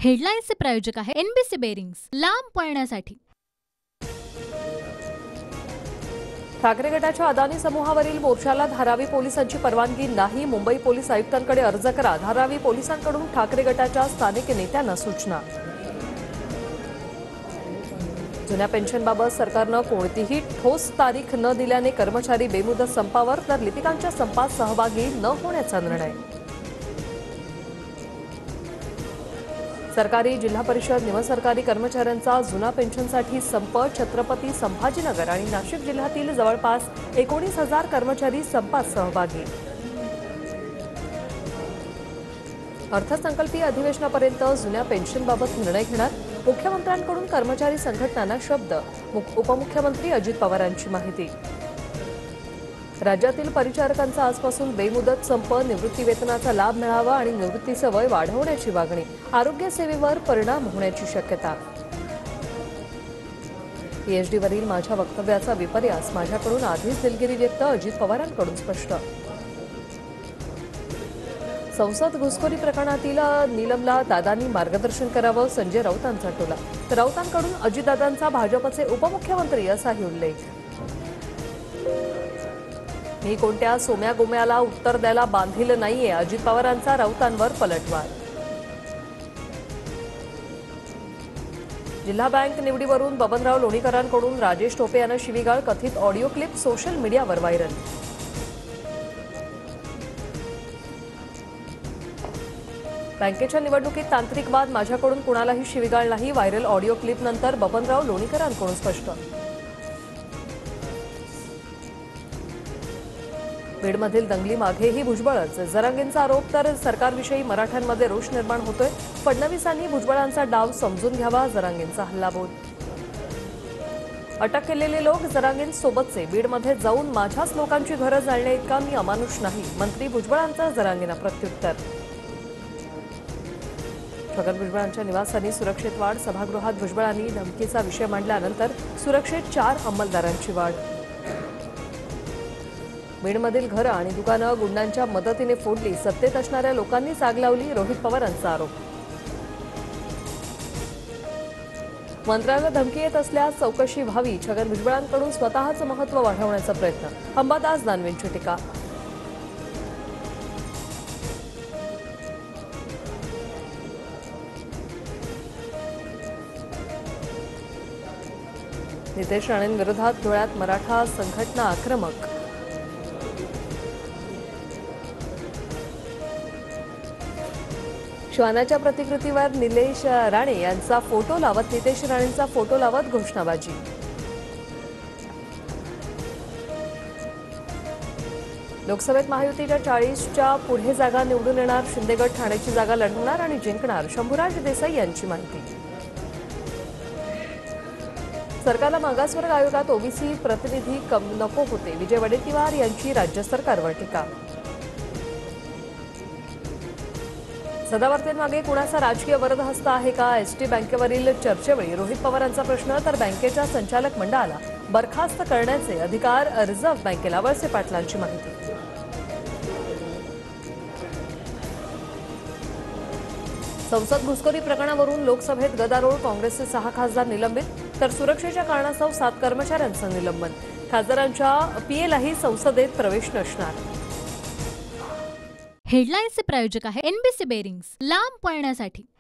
हेडलाईन्सचे प्रायोजक आहे NBC bearings, लांब पळण्यासाठी। ठाकरे गटाच्या अदानी समूहावरील मोर्चाला धारावी पोलिसांची परवानगी नाही। मुंबई पोलीस आयुक्तांकडे अर्ज करा। धारावी पोलिसांकडून ठाकरे गटाच्या स्थानिक नेत्यांना सूचना। जुन्या पेन्शनबाबत सरकारनं कोणतीही ठोस तारीख न दिल्याने कर्मचारी बेमुदत संपावर, तर लिपिकांच्या संपात सहभागी न होण्याचा निर्णय। सरकारी, जिल्हा परिषद, निमसरकारी कर्मचाऱ्यांचा जुना पेन्शनसाठी संप। छत्रपती संभाजीनगर आणि नाशिक जिल्ह्यातील जवळपास 19,000 कर्मचारी संपात सहभागी। अर्थसंकल्पीय अधिवेशनापर्यंत जुन्या पेन्शनबाबत निर्णय घेणार। मुख्यमंत्र्यांकडून कर्मचारी संघटनांना शब्द। उपमुख्यमंत्री अजित पवारांची माहिती। राज्यातील परिचारकांचा आजपासून बेमुदत संप। निवृत्तीवेतनाचा लाभ मिळावा आणि निवृत्तीचे वय वाढवण्याची मागणी। आरोग्य सेवेवर परिणाम होण्याची शक्यता। पीएचडीवरील माझ्या वक्तव्याचा विपर्यास, माझ्याकडून आधीच दिलगिरी व्यक्त। अजित पवारांकडून स्पष्ट। संसद घुसखोरी प्रकरणातील नीलमला दादांनी मार्गदर्शन करावं, संजय राऊतांचा टोला। तर राऊतांकडून अजितदादांचा भाजपचे उपमुख्यमंत्री असाही उल्लेख। मी कोणत्या सोम्या गोम्याला उत्तर द्यायला बांधील नाहीये, अजित पवारांचा राऊतांवर पलटवार। जिल्हा बँक निवडीवरून बबनराव लोणीकरांकडून राजेश टोपे यांना शिवीगाळ। कथित ऑडिओ क्लिप सोशल मीडियावर व्हायरल। बँकेच्या निवडणुकीत तांत्रिक वाद, माझ्याकडून कुणालाही शिवीगाळ नाही। व्हायरल ऑडिओ क्लिप नंतर बबनराव लोणीकरांकडून स्पष्ट। बीडमधील दंगली मागेही भुजबळच। जरांगेंचा आरोप, तर सरकारविषयी मराठ्यांमध्ये रोष निर्माण होतोय। फडणवीसांनी भुजबळांचा डाव समजून घ्यावा, जरांगेंचा हल्लाबोल। अटक केलेले लोक जरांगेंसोबतचे। बीडमध्ये जाऊन माझ्याच लोकांची घरं जाळण्याइतका मी अमानुष नाही, मंत्री भुजबळांचा जरांगेंना प्रत्युत्तर। छगन भुजबळांच्या निवासानी सुरक्षेत वाढ। सभागृहात भुजबळांनी धमकीचा विषय मांडल्यानंतर सुरक्षेत 4 अंमलदारांची वाढ। बीडमधील घरं आणि दुकानं गुंडांच्या मदतीने फोडली, सत्तेत असणाऱ्या लोकांनीच आग लावली, रोहित पवारांचा आरोप। मंत्र्याला धमकी येत असल्यास चौकशी व्हावी, छगन भुजबळांकडून स्वतःचं महत्त्व वाढवण्याचा प्रयत्न। अंबादास दानवेंची टीका। नितेश राणेंविरोधात धुळ्यात मराठा संघटना आक्रमक। श्वानाच्या प्रतिकृतीवर निलेश राणे यांचा फोटो लावत, नितेश राणेंचा फोटो लावत घोषणाबाजी। लोकसभेत महायुतीच्या 40च्या पुढे जागा निवडून येणार। शिंदेगड ठाण्याची जागा लढवणार आणि जिंकणार, शंभूराज देसाई यांची माहिती। सरकारला मागासवर्ग आयोगात ओबीसी प्रतिनिधी नको होते, विजय वडेट्टीवार यांची राज्य सरकारवर टीका। सदावर्तेंमागे कुणाचा राजकीय वरदहस्त आहे का? एसटी बँकेवरील चर्चेवेळी रोहित पवारांचा प्रश्न, तर बँकेच्या संचालक मंडळाला बरखास्त करण्याचे अधिकार रिझर्व्ह बँकेला, वळसे पाटलांची माहिती। संसद घुसखोरी प्रकरणावरून लोकसभेत गदारोळ, काँग्रेसचे 6 खासदार निलंबित, तर सुरक्षेच्या कारणास्तव 7 कर्मचाऱ्यांचं निलंबन। खासदारांच्या पीएलाही संसदेत प्रवेश नसणार। हेडलाईन्सचे प्रायोजक आहे एनबीसी बेरिंग्स, लांब पळण्यासाठी।